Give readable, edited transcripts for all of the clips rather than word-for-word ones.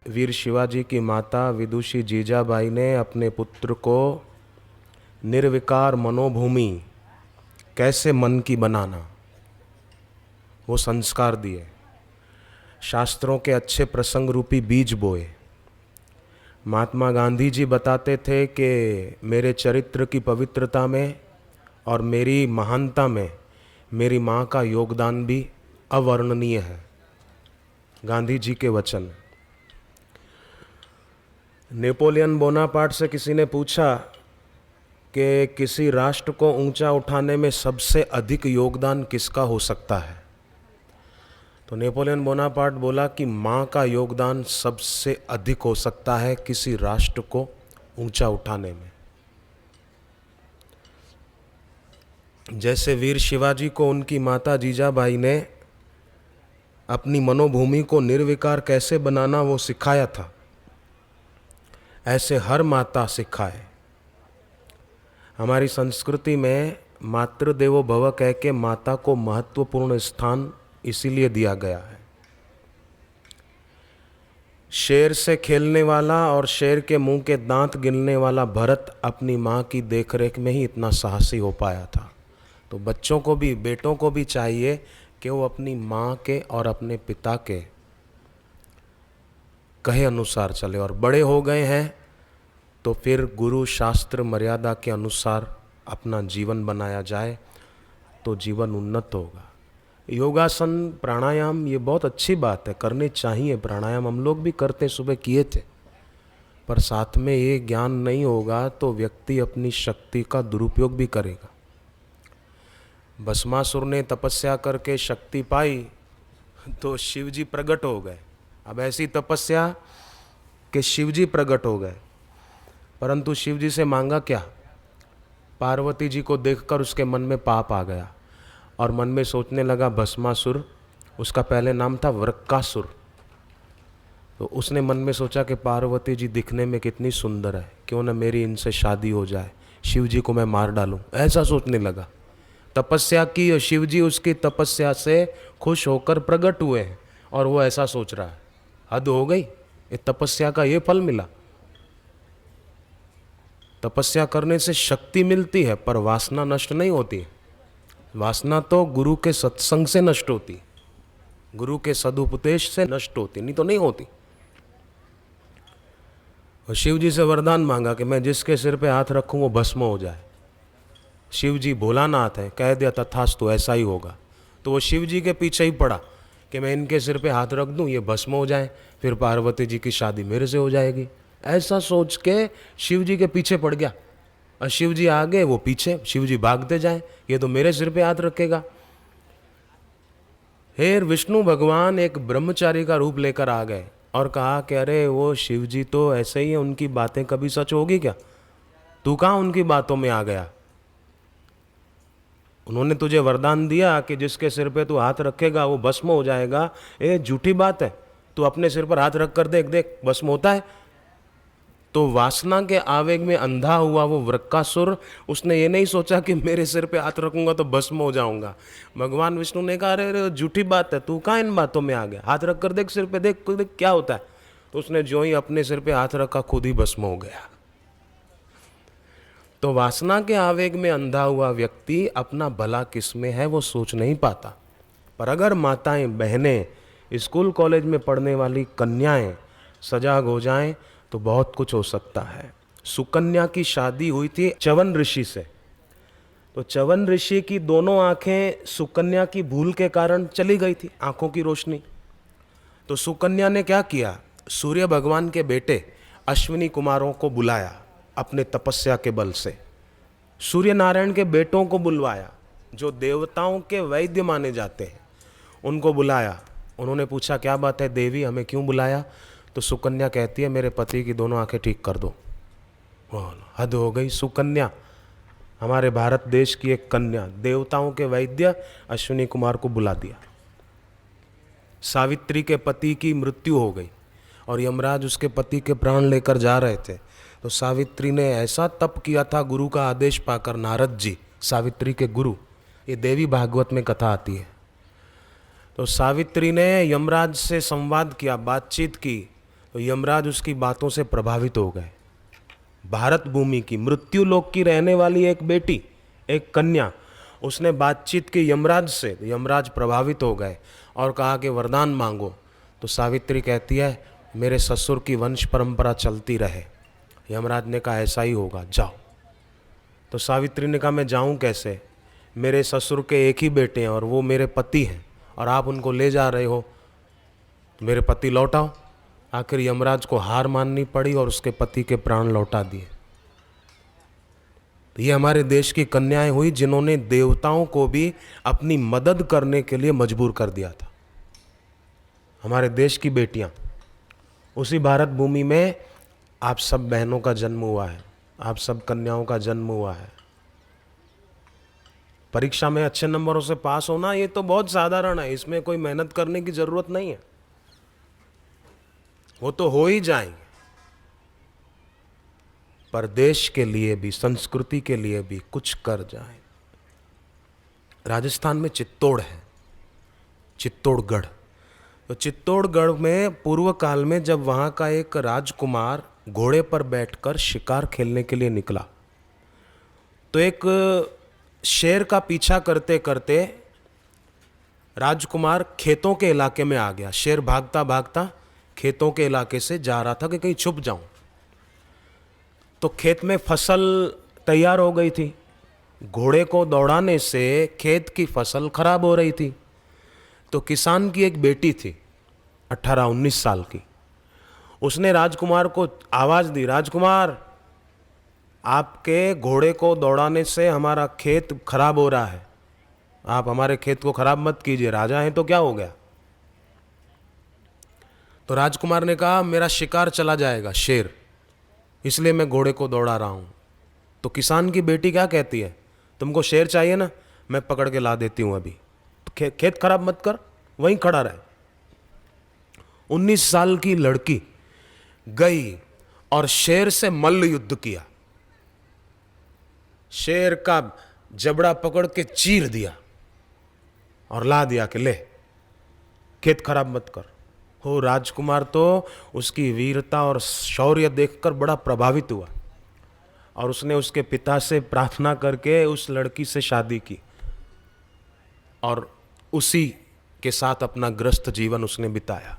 वीर शिवाजी की माता विदुषी जीजाबाई ने अपने पुत्र को निर्विकार मनोभूमि कैसे मन की बनाना वो संस्कार दिए। शास्त्रों के अच्छे प्रसंग रूपी बीज बोए। महात्मा गांधी जी बताते थे कि मेरे चरित्र की पवित्रता में और मेरी महानता में मेरी माँ का योगदान भी अवर्णनीय है। गांधी जी के वचन। नेपोलियन बोनापार्ट से किसी ने पूछा कि किसी राष्ट्र को ऊंचा उठाने में सबसे अधिक योगदान किसका हो सकता है, तो नेपोलियन बोनापार्ट बोला कि माँ का योगदान सबसे अधिक हो सकता है किसी राष्ट्र को ऊंचा उठाने में। जैसे वीर शिवाजी को उनकी माता जीजाबाई ने अपनी मनोभूमि को निर्विकार कैसे बनाना वो सिखाया था, ऐसे हर माता सिखाए। हमारी संस्कृति में मातृदेवो भव कह के माता को महत्वपूर्ण स्थान इसीलिए दिया गया है। शेर से खेलने वाला और शेर के मुंह के दांत गिनने वाला भरत अपनी माँ की देखरेख में ही इतना साहसी हो पाया था। तो बच्चों को भी, बेटों को भी चाहिए कि वो अपनी माँ के और अपने पिता के कहे अनुसार चले, और बड़े हो गए हैं तो फिर गुरु शास्त्र मर्यादा के अनुसार अपना जीवन बनाया जाए तो जीवन उन्नत होगा। योगासन, प्राणायाम ये बहुत अच्छी बात है, करने चाहिए। प्राणायाम हम लोग भी करते, सुबह किए थे, पर साथ में ये ज्ञान नहीं होगा तो व्यक्ति अपनी शक्ति का दुरुपयोग भी करेगा। भस्मासुर ने तपस्या करके शक्ति पाई तो शिवजी प्रकट हो गए। अब ऐसी तपस्या कि शिवजी प्रकट हो गए, परंतु शिवजी से मांगा क्या? पार्वती जी को देखकर उसके मन में पाप आ गया और मन में सोचने लगा भस्मासुर, उसका पहले नाम था वृक्कासुर। तो उसने मन में सोचा कि पार्वती जी दिखने में कितनी सुंदर है, क्यों न मेरी इनसे शादी हो जाए, शिव जी को मैं मार डालूं, ऐसा सोचने लगा। तपस्या की और शिव जी उसकी तपस्या से खुश होकर प्रकट हुए हैं और वो ऐसा सोच रहा है। हद हो गई, ये तपस्या का ये फल मिला। तपस्या करने से शक्ति मिलती है पर वासना नष्ट नहीं होती। वासना तो गुरु के सत्संग से नष्ट होती, गुरु के सदुपदेश से नष्ट होती, नहीं तो नहीं होती। और शिव जी से वरदान मांगा कि मैं जिसके सिर पे हाथ रखूं वो भस्म हो जाए। शिव जी भोलानाथ है, कह दिया तथास्तु, ऐसा ही होगा। तो वो शिव जी के पीछे ही पड़ा कि मैं इनके सिर पे हाथ रख दूं, ये भस्म हो जाए, फिर पार्वती जी की शादी मेरे से हो जाएगी। ऐसा सोच के शिव जी के पीछे पड़ गया। और शिव जी आगे, वो पीछे, शिव जी भागते जाए, ये तो मेरे सिर पे हाथ रखेगा। फिर विष्णु भगवान एक ब्रह्मचारी का रूप लेकर आ गए और कहा कि अरे वो शिव जी तो ऐसे ही है, उनकी बातें कभी सच होगी क्या? तू कहाँ उनकी बातों में आ गया? उन्होंने तुझे वरदान दिया कि जिसके सिर पे तू हाथ रखेगा वो भस्म हो जाएगा। ये झूठी बात है, तू अपने सिर पर हाथ रख कर देख, देख भस्म होता है। तो वासना के आवेग में अंधा हुआ वो वृक्कासुर, उसने ये नहीं सोचा कि मेरे सिर पे हाथ रखूंगा तो भस्म हो जाऊंगा। भगवान विष्णु ने कहा अरे झूठी बात है, तू कहाँ इन बातों में आ गया, हाथ रख कर देख सिर पे, देख देख क्या होता है। तो उसने जो ही अपने सिर पे हाथ रखा खुद ही भस्म हो गया। तो वासना के आवेग में अंधा हुआ व्यक्ति अपना भला किसमें है वो सोच नहीं पाता। पर अगर माताएं, बहनें, स्कूल कॉलेज में पढ़ने वाली कन्याएं सजाग हो जाएं तो बहुत कुछ हो सकता है। सुकन्या की शादी हुई थी च्यवन ऋषि से। तो च्यवन ऋषि की दोनों आंखें सुकन्या की भूल के कारण चली गई थी, आंखों की रोशनी। तो सुकन्या ने क्या किया, सूर्य भगवान के बेटे अश्विनी कुमारों को बुलाया अपने तपस्या के बल से। सूर्य नारायण के बेटों को बुलवाया जो देवताओं के वैद्य माने जाते हैं, उनको बुलाया। उन्होंने पूछा क्या बात है देवी, हमें क्यों बुलाया? तो सुकन्या कहती है मेरे पति की दोनों आंखें ठीक कर दो। हद हो गई। सुकन्या हमारे भारत देश की एक कन्या, देवताओं के वैद्य अश्विनी कुमार को बुला दिया। सावित्री के पति की मृत्यु हो गई और यमराज उसके पति के प्राण लेकर जा रहे थे। तो सावित्री ने ऐसा तप किया था गुरु का आदेश पाकर, नारद जी सावित्री के गुरु, ये देवी भागवत में कथा आती है। तो सावित्री ने यमराज से संवाद किया, बातचीत की। तो यमराज उसकी बातों से प्रभावित हो गए। भारत भूमि की, मृत्यु लोक की रहने वाली एक बेटी, एक कन्या, उसने बातचीत की यमराज से, तो यमराज प्रभावित हो गए और कहा कि वरदान मांगो। तो सावित्री कहती है मेरे ससुर की वंश परंपरा चलती रहे। यमराज ने कहा ऐसा ही होगा, जाओ। तो सावित्री ने कहा मैं जाऊं कैसे, मेरे ससुर के एक ही बेटे हैं और वो मेरे पति हैं और आप उनको ले जा रहे हो, मेरे पति लौटाओ। आखिर यमराज को हार माननी पड़ी और उसके पति के प्राण लौटा दिए। तो ये हमारे देश की कन्याएं हुई जिन्होंने देवताओं को भी अपनी मदद करने के लिए मजबूर कर दिया था। हमारे देश की बेटियां, उसी भारत भूमि में आप सब बहनों का जन्म हुआ है, आप सब कन्याओं का जन्म हुआ है। परीक्षा में अच्छे नंबरों से पास होना ये तो बहुत साधारण है, इसमें कोई मेहनत करने की जरूरत नहीं है, वो तो हो ही जाएंगे। पर देश के लिए भी, संस्कृति के लिए भी कुछ कर जाए। राजस्थान में चित्तौड़ है, चित्तौड़गढ़। तो चित्तौड़गढ़ में पूर्व काल में जब वहाँ का एक राजकुमार घोड़े पर बैठकर शिकार खेलने के लिए निकला, तो एक शेर का पीछा करते करते राजकुमार खेतों के इलाके में आ गया। शेर भागता भागता खेतों के इलाके से जा रहा था कि कहीं छुप जाऊं। तो खेत में फसल तैयार हो गई थी, घोड़े को दौड़ाने से खेत की फसल खराब हो रही थी। तो किसान की एक बेटी थी 18-19 साल की, उसने राजकुमार को आवाज़ दी, राजकुमार आपके घोड़े को दौड़ाने से हमारा खेत खराब हो रहा है, आप हमारे खेत को खराब मत कीजिए, राजा हैं तो क्या हो गया। तो राजकुमार ने कहा मेरा शिकार चला जाएगा शेर, इसलिए मैं घोड़े को दौड़ा रहा हूँ। तो किसान की बेटी क्या कहती है, तुमको शेर चाहिए ना, मैं पकड़ के ला देती हूँ अभी, तो खेत खराब मत कर, वहीं खड़ा रहे। 19 साल की लड़की गई और शेर से मल्ल युद्ध किया, शेर का जबड़ा पकड़ के चीर दिया और ला दिया कि ले, खेत खराब मत कर। हो राजकुमार तो उसकी वीरता और शौर्य देखकर बड़ा प्रभावित हुआ और उसने उसके पिता से प्रार्थना करके उस लड़की से शादी की और उसी के साथ अपना ग्रस्त जीवन उसने बिताया।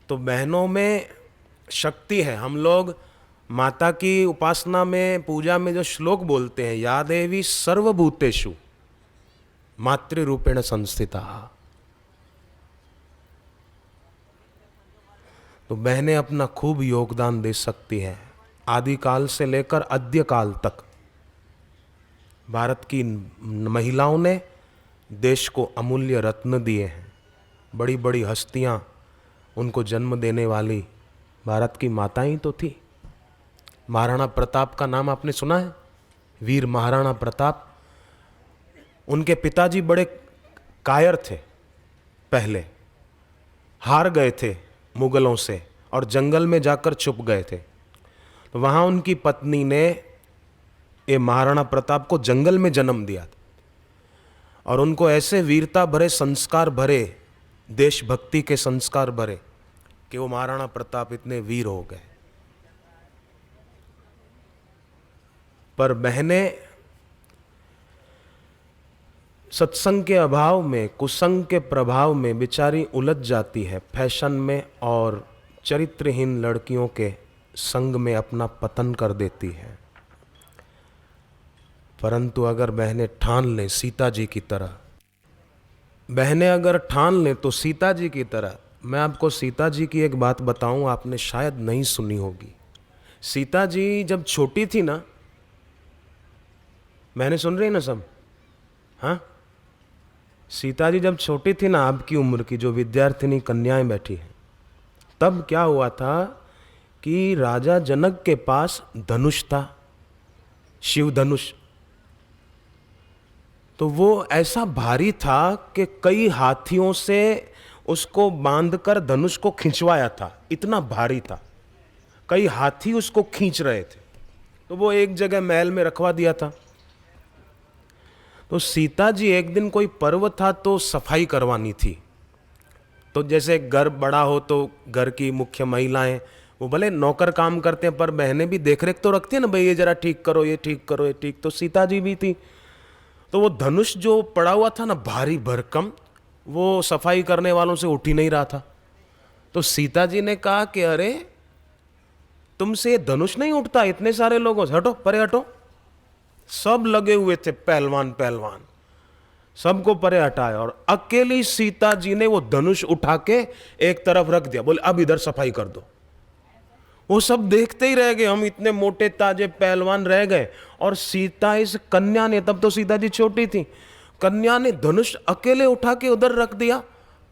तो बहनों में शक्ति है। हम लोग माता की उपासना में, पूजा में जो श्लोक बोलते हैं, या देवी सर्वभूतेषु मातृरूपेण संस्थिता, तो बहनें अपना खूब योगदान दे सकती हैं। आदिकाल से लेकर अद्य काल तक भारत की महिलाओं ने देश को अमूल्य रत्न दिए हैं। बड़ी बड़ी हस्तियां, उनको जन्म देने वाली भारत की माताएं तो थी। महाराणा प्रताप का नाम आपने सुना है, वीर महाराणा प्रताप। उनके पिताजी बड़े कायर थे, पहले हार गए थे मुगलों से और जंगल में जाकर छुप गए थे। तो वहाँ उनकी पत्नी ने ये महाराणा प्रताप को जंगल में जन्म दिया और उनको ऐसे वीरता भरे, संस्कार भरे, देशभक्ति के संस्कार भरे कि वो महाराणा प्रताप इतने वीर हो गए। पर बहनें सत्संग के अभाव में, कुसंग के प्रभाव में बेचारी उलझ जाती है, फैशन में और चरित्रहीन लड़कियों के संग में अपना पतन कर देती है। परंतु अगर बहनें ठान लें सीता जी की तरह, बहनें अगर ठान लें तो सीता जी की तरह। मैं आपको सीता जी की एक बात बताऊं, आपने शायद नहीं सुनी होगी। सीता जी जब छोटी थी ना, मैंने सुन रही ना सब, हाँ, सीता जी जब छोटी थी ना, आपकी उम्र की, जो विद्यार्थिनी कन्याएं बैठी हैं, तब क्या हुआ था कि राजा जनक के पास धनुष था, शिव धनुष। तो वो ऐसा भारी था कि कई हाथियों से उसको बांधकर धनुष को खिंचवाया था, इतना भारी था, कई हाथी उसको खींच रहे थे। तो वो एक जगह महल में रखवा दिया था। तो सीता जी एक दिन, कोई पर्व था तो सफाई करवानी थी, तो जैसे घर बड़ा हो तो घर की मुख्य महिलाएं वो भले नौकर काम करते हैं पर बहनें भी देख रेख तो रखती है ना, भाई ये जरा ठीक करो, ये ठीक करो, ये ठीक। तो सीता जी भी थी। तो वो धनुष जो पड़ा हुआ था ना भारी भरकम, वो सफाई करने वालों से उठ ही नहीं रहा था। तो सीता जी ने कहा कि अरे तुमसे ये धनुष नहीं उठता, इतने सारे लोगों से, हटो परे हटो। सब लगे हुए थे पहलवान पहलवान, सबको परे हटाया और अकेली सीता जी ने वो धनुष उठा के एक तरफ रख दिया। बोले अब इधर सफाई कर दो। वो सब देखते ही रह गए, हम इतने मोटे ताजे पहलवान रह गए और सीता इस कन्या ने, तब तो सीता जी छोटी थी, कन्या ने धनुष अकेले उठा के उधर रख दिया।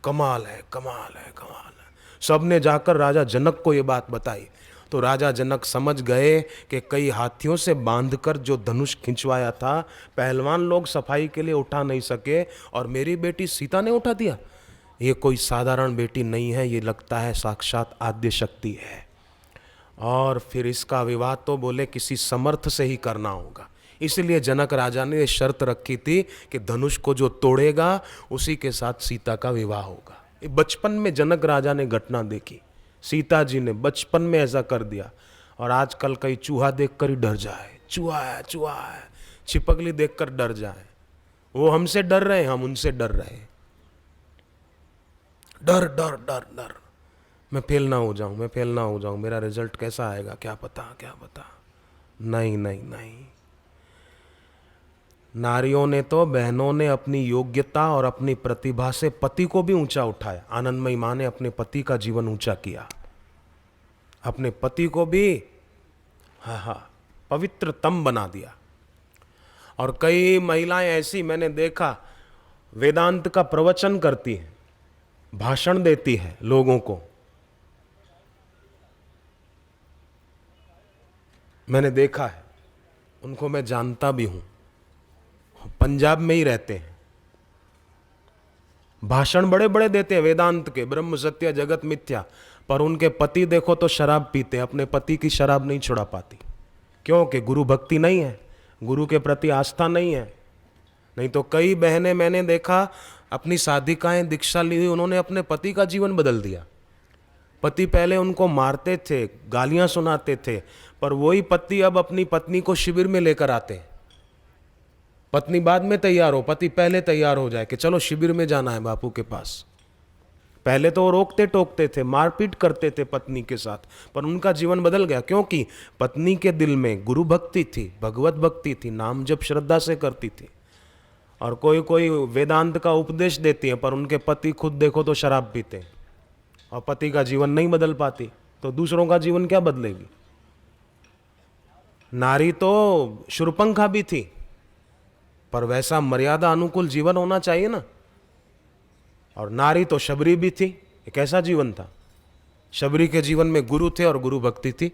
कमाल है, कमाल है, कमाल है। सबने जाकर राजा जनक को ये बात बताई। तो राजा जनक समझ गए कि कई हाथियों से बांधकर जो धनुष खिंचवाया था पहलवान लोग सफाई के लिए उठा नहीं सके और मेरी बेटी सीता ने उठा दिया। ये कोई साधारण बेटी नहीं है, ये लगता है साक्षात आद्य शक्ति है। और फिर इसका विवाह तो बोले किसी समर्थ से ही करना होगा। इसलिए जनक राजा ने शर्त रखी थी कि धनुष को जो तोड़ेगा उसी के साथ सीता का विवाह होगा। बचपन में जनक राजा ने घटना देखी, सीता जी ने बचपन में ऐसा कर दिया। और आजकल कई चूहा देखकर ही डर जाए, चूहा है, चूहा है, छिपकली देखकर डर जाए। वो हमसे डर रहे हैं, हम उनसे डर रहे हैं। डर डर डर डर, मैं फेल ना हो जाऊं, मैं फेल ना हो जाऊं, मेरा रिजल्ट कैसा आएगा क्या पता, क्या पता। नहीं नहीं नहीं, नारियों ने तो, बहनों ने अपनी योग्यता और अपनी प्रतिभा से पति को भी ऊंचा उठाया। आनंदमयी मां ने अपने पति का जीवन ऊंचा किया, अपने पति को भी पवित्रतम बना दिया। और कई महिलाएं ऐसी मैंने देखा वेदांत का प्रवचन करती हैं, भाषण देती है लोगों को, मैंने देखा है, उनको मैं जानता भी हूं, पंजाब में ही रहते हैं, भाषण बड़े बड़े देते हैं वेदांत के, ब्रह्म सत्य जगत मिथ्या, पर उनके पति देखो तो शराब पीते, अपने पति की शराब नहीं छुड़ा पाती। क्योंकि गुरु भक्ति नहीं है, गुरु के प्रति आस्था नहीं है। नहीं तो कई बहनें मैंने देखा अपनी साधिकाएं दीक्षा ली हुई, उन्होंने अपने पति का जीवन बदल दिया। पति पहले उनको मारते थे, गालियां सुनाते थे, पर वही पति अब अपनी पत्नी को शिविर में लेकर आते हैं। पत्नी बाद में तैयार हो, पति पहले तैयार हो जाए कि चलो शिविर में जाना है बापू के पास। पहले तो वो रोकते टोकते थे, मारपीट करते थे पत्नी के साथ, पर उनका जीवन बदल गया। क्योंकि पत्नी के दिल में गुरु भक्ति थी, भगवत भक्ति थी, नाम जप श्रद्धा से करती थी। और कोई कोई वेदांत का उपदेश देती है पर उनके पति खुद देखो तो शराब पीते हैं और पति का जीवन नहीं बदल पाती, तो दूसरों का जीवन क्या बदलेगी। नारी तो शूरपंखा भी थी, पर वैसा मर्यादा अनुकूल जीवन होना चाहिए ना। और नारी तो शबरी भी थी, एक ऐसा जीवन था, शबरी के जीवन में गुरु थे और गुरु भक्ति थी।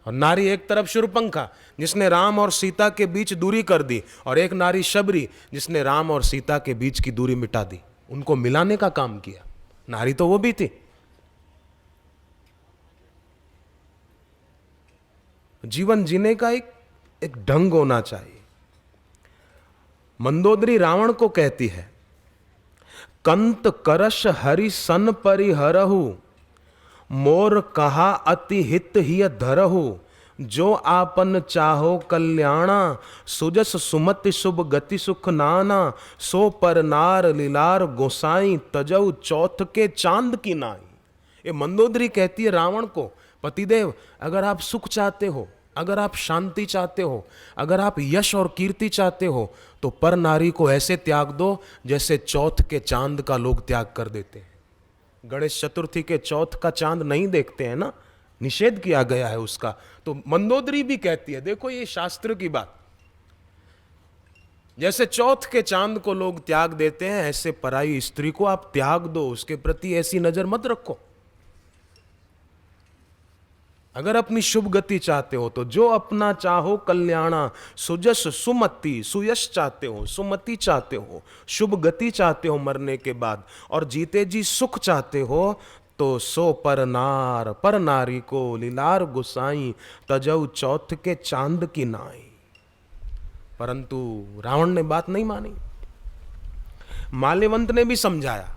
और नारी एक तरफ शूरपंखा जिसने राम और सीता के बीच दूरी कर दी, और एक नारी शबरी जिसने राम और सीता के बीच की दूरी मिटा दी, उनको मिलाने का काम किया। नारी तो वो भी थी। जीवन जीने का एक ढंग होना चाहिए। मंदोदरी रावण को कहती है, कंत करश हरि सन परिहरहु, मोर कहा अति हित हिय धरहु, जो आपन चाहो कल्याणा, सुजस सुमति शुभ गति सुख नाना, सो पर नार लीलार गोसाई, तजऊ चौथ के चांद की नाई। ये मंदोदरी कहती है रावण को, पतिदेव अगर आप सुख चाहते हो, अगर आप शांति चाहते हो, अगर आप यश और कीर्ति चाहते हो, तो पर नारी को ऐसे त्याग दो जैसे चौथ के चांद का लोग त्याग कर देते हैं। गणेश चतुर्थी के चौथ का चांद नहीं देखते हैं ना, निषेध किया गया है उसका। तो मंदोदरी भी कहती है, देखो ये शास्त्र की बात, जैसे चौथ के चांद को लोग त्याग देते हैं, ऐसे पराई स्त्री को आप त्याग दो, उसके प्रति ऐसी नजर मत रखो। अगर अपनी शुभ गति चाहते हो तो जो अपना चाहो कल्याणा, सुजस सुमति, सुयश चाहते हो, सुमति चाहते हो, शुभ गति चाहते हो मरने के बाद, और जीते जी सुख चाहते हो, तो सो पर नारी को लीलार गुसाई, तजऊ चौथ के चांद की नाई। परंतु रावण ने बात नहीं मानी। माल्यवंत ने भी समझाया,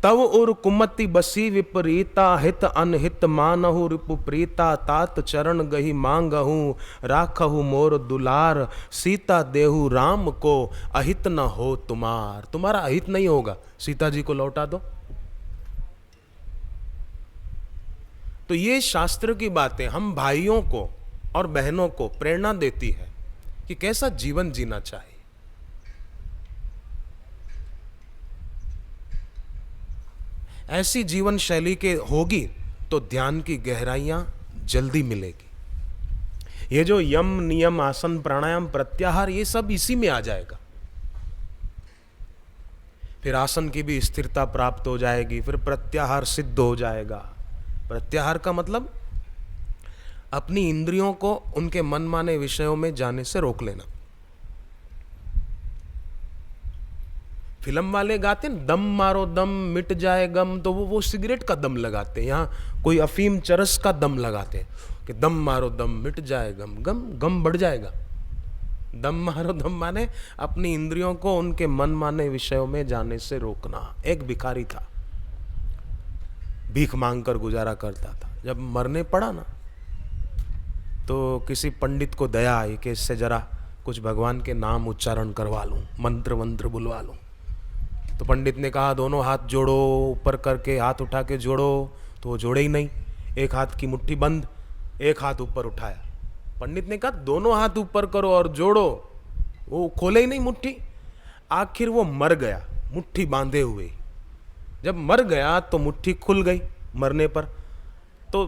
तव उर कुमति बसी विपरीता हित अनहित मानहु रिपु प्रीता तात चरण गही मांगहु राखहु मोर दुलार सीता देहु राम को अहित न हो तुम्हारा अहित नहीं होगा, सीता जी को लौटा दो। तो ये शास्त्र की बातें हम भाइयों को और बहनों को प्रेरणा देती है कि कैसा जीवन जीना चाहिए। ऐसी जीवन शैली के होगी तो ध्यान की गहराइयां जल्दी मिलेगी। ये जो यम नियम आसन प्राणायाम प्रत्याहार ये सब इसी में आ जाएगा। फिर आसन की भी स्थिरता प्राप्त हो जाएगी, फिर प्रत्याहार सिद्ध हो जाएगा। प्रत्याहार का मतलब अपनी इंद्रियों को उनके मनमाने विषयों में जाने से रोक लेना। फिल्म वाले गाते हैं दम मारो दम मिट जाए गम, तो वो सिगरेट का दम लगाते हैं। यहाँ कोई अफीम चरस का दम लगाते हैं कि दम मारो दम मिट जाए गम, गम बढ़ जाएगा। दम मारो दम माने अपनी इंद्रियों को उनके मनमाने विषयों में जाने से रोकना। एक भिखारी था, भीख मांगकर गुजारा करता था। जब मरने पड़ा ना तो किसी पंडित को दया आई कि इससे जरा कुछ भगवान के नाम उच्चारण करवा लूं, मंत्र वंत्र बुलवा लूं। तो पंडित ने कहा दोनों हाथ जोड़ो, ऊपर करके हाथ उठा के जोड़ो, तो वो जोड़े ही नहीं। एक हाथ की मुट्ठी बंद, एक हाथ ऊपर उठाया। पंडित ने कहा दोनों हाथ ऊपर करो और जोड़ो, वो खोले ही नहीं मुट्ठी। आखिर वो मर गया मुट्ठी बांधे हुए। जब मर गया तो मुट्ठी खुल गई मरने पर। तो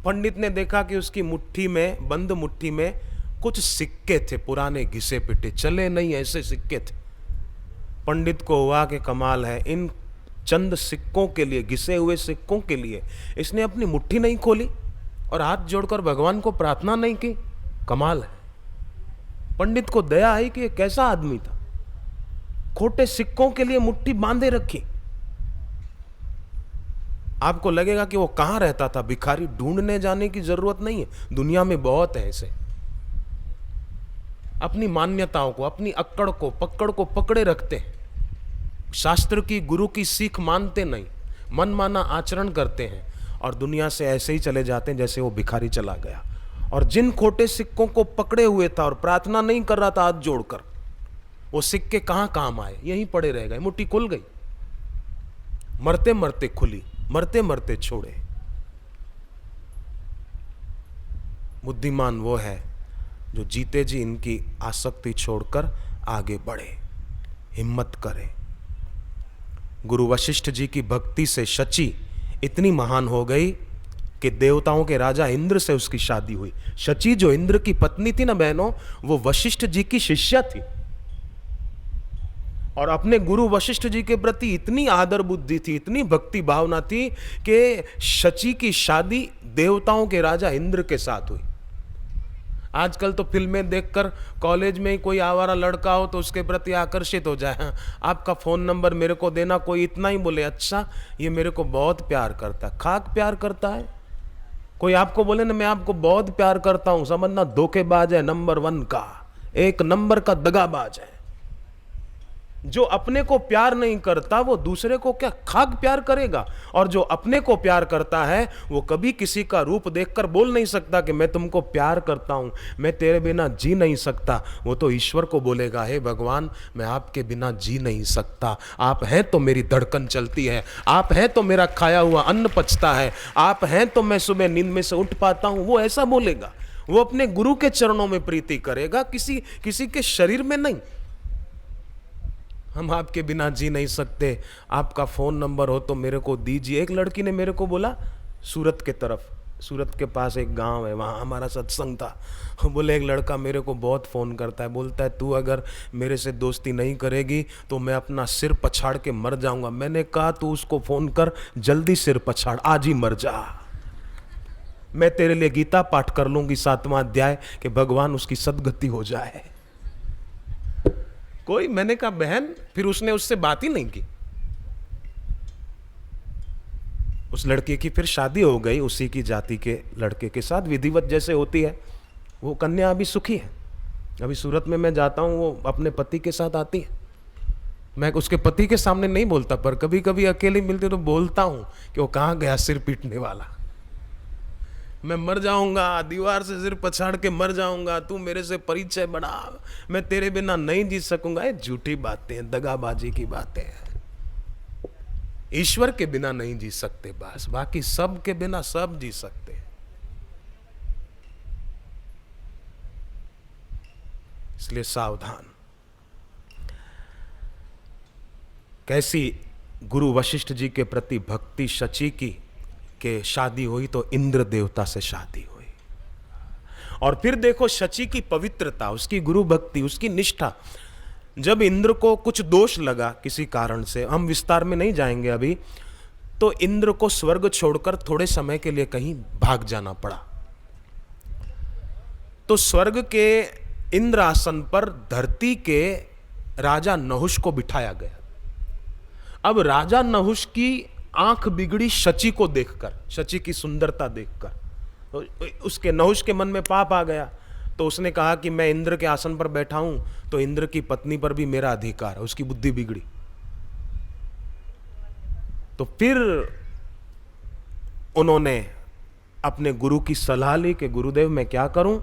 पंडित ने देखा कि उसकी मुट्ठी में, बंद मुट्ठी में कुछ सिक्के थे, पुराने घिसे पिटे, चले नहीं ऐसे सिक्के थे। पंडित को हुआ कि कमाल है, इन चंद सिक्कों के लिए, घिसे हुए सिक्कों के लिए इसने अपनी मुट्ठी नहीं खोली और हाथ जोड़कर भगवान को प्रार्थना नहीं की। कमाल है। पंडित को दया आई कि ये कैसा आदमी था, खोटे सिक्कों के लिए मुट्ठी बांधे रखी। आपको लगेगा कि वो कहां रहता था, भिखारी ढूंढने जाने की जरूरत नहीं है, दुनिया में बहुत है ऐसे। अपनी मान्यताओं को, अपनी अक्कड़ को, पकड़ को पकड़े रखते हैं, शास्त्र की गुरु की सीख मानते नहीं, मनमाना आचरण करते हैं और दुनिया से ऐसे ही चले जाते हैं जैसे वो भिखारी चला गया। और जिन खोटे सिक्कों को पकड़े हुए था और प्रार्थना नहीं कर रहा था हाथ जोड़कर, वो सिक्के कहां काम आए, यहीं पड़े रह गए। मुट्ठी खुल गई, मरते मरते खुली, मरते मरते छोड़े। बुद्धिमान वो है जो जीते जी इनकी आसक्ति छोड़कर आगे बढ़े, हिम्मत करे। गुरु वशिष्ठ जी की भक्ति से शची इतनी महान हो गई कि देवताओं के राजा इंद्र से उसकी शादी हुई। शची जो इंद्र की पत्नी थी ना बहनों, वो वशिष्ठ जी की शिष्या थी और अपने गुरु वशिष्ठ जी के प्रति इतनी आदर बुद्धि थी, इतनी भक्ति भावना थी कि शची की शादी देवताओं के राजा इंद्र के साथ हुई। आजकल तो फिल्में देखकर कॉलेज में ही कोई आवारा लड़का हो तो उसके प्रति आकर्षित हो जाए, हाँ, आपका फ़ोन नंबर मेरे को देना, कोई इतना ही बोले अच्छा ये मेरे को बहुत प्यार करता है। खाक प्यार करता है। कोई आपको बोले ना मैं आपको बहुत प्यार करता हूं, समझना धोखेबाज है, नंबर 1 का, एक नंबर का दगाबाज है। जो अपने को प्यार नहीं करता वो दूसरे को क्या खाक प्यार करेगा। और जो अपने को प्यार करता है वो कभी किसी का रूप देखकर बोल नहीं सकता कि मैं तुमको प्यार करता हूं, मैं तेरे बिना जी नहीं सकता। वो तो ईश्वर को बोलेगा, हे भगवान मैं आपके बिना जी नहीं सकता, आप हैं तो मेरी धड़कन चलती है, आप हैं तो मेरा खाया हुआ अन्न पचता है, आप हैं तो मैं सुबह नींद में से उठ पाता हूं। वो ऐसा बोलेगा। वो अपने गुरु के चरणों में प्रीति करेगा, किसी के शरीर में नहीं। हम आपके बिना जी नहीं सकते, आपका फ़ोन नंबर हो तो मेरे को दीजिए। एक लड़की ने मेरे को बोला, सूरत के तरफ, सूरत के पास एक गांव है, वहाँ हमारा सत्संग था। बोले एक लड़का मेरे को बहुत फ़ोन करता है, बोलता है तू अगर मेरे से दोस्ती नहीं करेगी तो मैं अपना सिर पछाड़ के मर जाऊंगा। मैंने कहा तू उसको फ़ोन कर, जल्दी सिर पछाड़, आज ही मर जा। मैं तेरे लिए गीता पाठ कर लूंगी 7वां अध्याय कि भगवान उसकी सदगति हो जाए। कोई, मैंने कहा बहन, फिर उसने उससे बात ही नहीं की। उस लड़के की फिर शादी हो गई उसी की जाति के लड़के के साथ, विधिवत जैसे होती है। वो कन्या अभी सुखी है। अभी सूरत में मैं जाता हूँ, वो अपने पति के साथ आती है। मैं उसके पति के सामने नहीं बोलता, पर कभी कभी अकेले मिलते तो बोलता हूं कि वो कहाँ गया सिर पीटने वाला। मैं मर जाऊंगा, दीवार से सिर पछाड़ के मर जाऊंगा, तू मेरे से परिचय बढ़ा, मैं तेरे बिना नहीं जी सकूंगा। ये झूठी बातें हैं, दगाबाजी की बातें हैं। ईश्वर के बिना नहीं जी सकते बस, बाकी सब के बिना सब जी सकते हैं। इसलिए सावधान। कैसी गुरु वशिष्ठ जी के प्रति भक्ति शची की कि शादी हुई तो इंद्र देवता से शादी हुई। और फिर देखो शची की पवित्रता, उसकी गुरु भक्ति, उसकी निष्ठा। जब इंद्र को कुछ दोष लगा किसी कारण से, हम विस्तार में नहीं जाएंगे अभी, तो इंद्र को स्वर्ग छोड़कर थोड़े समय के लिए कहीं भाग जाना पड़ा। तो स्वर्ग के इंद्र आसन पर धरती के राजा नहुष को बिठाया गया। अब राजा नहुष की आंख बिगड़ी शची को देखकर, शची की सुंदरता देखकर। तो उसके नहुष के मन में पाप आ गया। तो उसने कहा कि मैं इंद्र के आसन पर बैठा हूं तो इंद्र की पत्नी पर भी मेरा अधिकार है। उसकी बुद्धि बिगड़ी। तो फिर उन्होंने अपने गुरु की सलाह ली कि गुरुदेव मैं क्या करूं।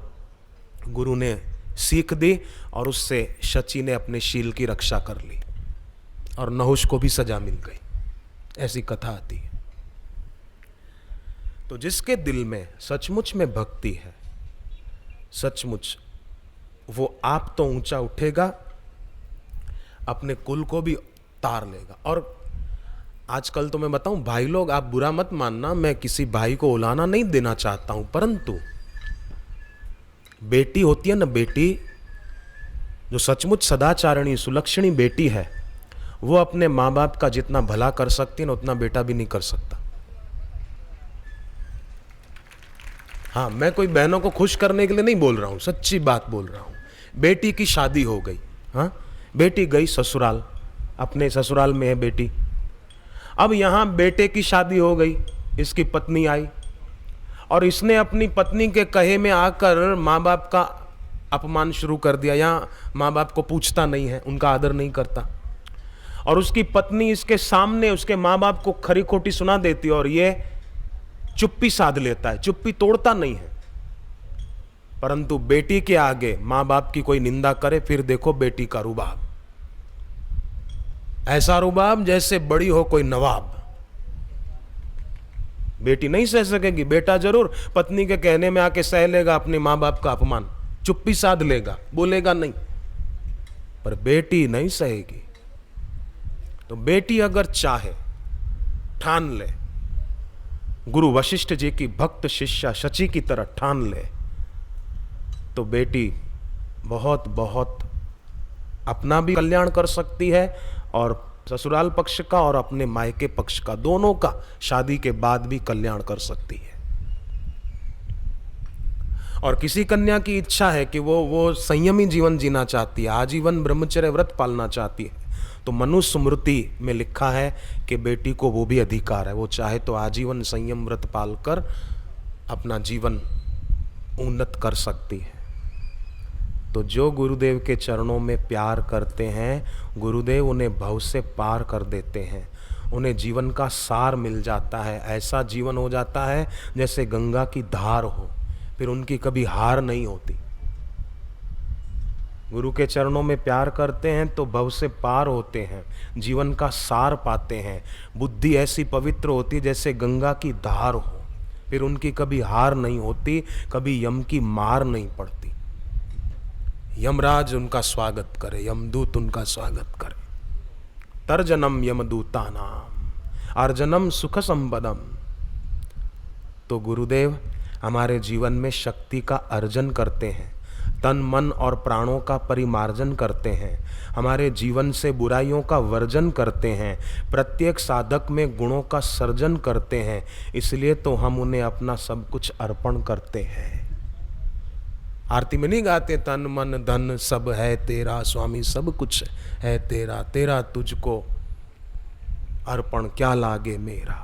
गुरु ने सीख दी और उससे शची ने अपने शील की रक्षा कर ली और नहुष को भी सजा मिल गई। ऐसी कथा आती है। तो जिसके दिल में सचमुच में भक्ति है, सचमुच, वो आप तो ऊंचा उठेगा, अपने कुल को भी तार लेगा। और आजकल तो मैं बताऊं भाई लोग, आप बुरा मत मानना, मैं किसी भाई को उलाना नहीं देना चाहता हूं, परंतु बेटी होती है ना, बेटी जो सचमुच सदाचारणी सुलक्षणी बेटी है, वो अपने माँ बाप का जितना भला कर सकती है ना, उतना बेटा भी नहीं कर सकता। हाँ, मैं कोई बहनों को खुश करने के लिए नहीं बोल रहा हूं, सच्ची बात बोल रहा हूं। बेटी की शादी हो गई, हाँ, बेटी गई ससुराल, अपने ससुराल में है बेटी। अब यहां बेटे की शादी हो गई, इसकी पत्नी आई और इसने अपनी पत्नी के कहे में आकर माँ बाप का अपमान शुरू कर दिया। यहाँ माँ बाप को पूछता नहीं है, उनका आदर नहीं करता, और उसकी पत्नी इसके सामने उसके माँ बाप को खरी खोटी सुना देती है और ये चुप्पी साध लेता है, चुप्पी तोड़ता नहीं है। परंतु बेटी के आगे माँ बाप की कोई निंदा करे, फिर देखो बेटी का रुबाब, ऐसा रुबाब जैसे बड़ी हो कोई नवाब। बेटी नहीं सह सकेगी, बेटा जरूर पत्नी के कहने में आके सह लेगा अपने माँ बाप का अपमान, चुप्पी साध लेगा, बोलेगा नहीं, पर बेटी नहीं सहेगी। तो बेटी अगर चाहे, ठान ले, गुरु वशिष्ठ जी की भक्त शिष्या शची की तरह ठान ले, तो बेटी बहुत बहुत अपना भी कल्याण कर सकती है और ससुराल पक्ष का और अपने मायके पक्ष का, दोनों का शादी के बाद भी कल्याण कर सकती है। और किसी कन्या की इच्छा है कि वो संयमी जीवन जीना चाहती है, आजीवन ब्रह्मचर्य व्रत पालना चाहती है, तो मनुस्मृति में लिखा है कि बेटी को वो भी अधिकार है, वो चाहे तो आजीवन संयम व्रत पालकर अपना जीवन उन्नत कर सकती है। तो जो गुरुदेव के चरणों में प्यार करते हैं, गुरुदेव उन्हें भव से पार कर देते हैं, उन्हें जीवन का सार मिल जाता है। ऐसा जीवन हो जाता है जैसे गंगा की धार हो, फिर उनकी कभी हार नहीं होती। गुरु के चरणों में प्यार करते हैं तो भव से पार होते हैं, जीवन का सार पाते हैं, बुद्धि ऐसी पवित्र होती जैसे गंगा की धार हो, फिर उनकी कभी हार नहीं होती, कभी यम की मार नहीं पड़ती। यमराज उनका स्वागत करे, यमदूत उनका स्वागत करे। तर्जनम यमदूतानाम अर्जनम सुख संपदम। तो गुरुदेव हमारे जीवन में शक्ति का अर्जन करते हैं, तन मन और प्राणों का परिमार्जन करते हैं, हमारे जीवन से बुराइयों का वर्जन करते हैं, प्रत्येक साधक में गुणों का सर्जन करते हैं। इसलिए तो हम उन्हें अपना सब कुछ अर्पण करते हैं। आरती में नहीं गाते, तन मन धन सब है तेरा स्वामी, सब कुछ है तेरा, तेरा तुझको अर्पण क्या लागे मेरा।